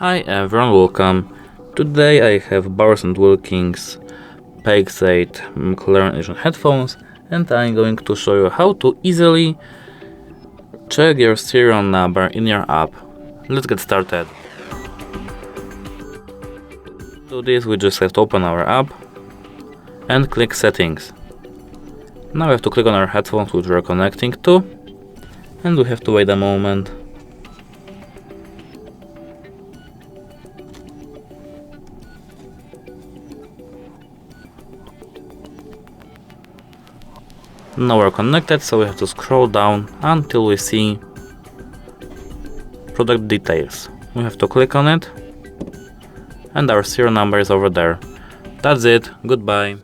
Hi everyone, welcome. Today I have Bowers and Wilkins Px8 McLaren Edition headphones, and I'm going to show you how to easily check your serial number in your app. Let's get started. To do this, we just have to open our app and click Settings. Now we have to click on our headphones which we're connecting to, and we have to wait a moment. Now we're connected, so we have to scroll down until we see product details. We have to click on it, and our serial number is over there. That's it. Goodbye.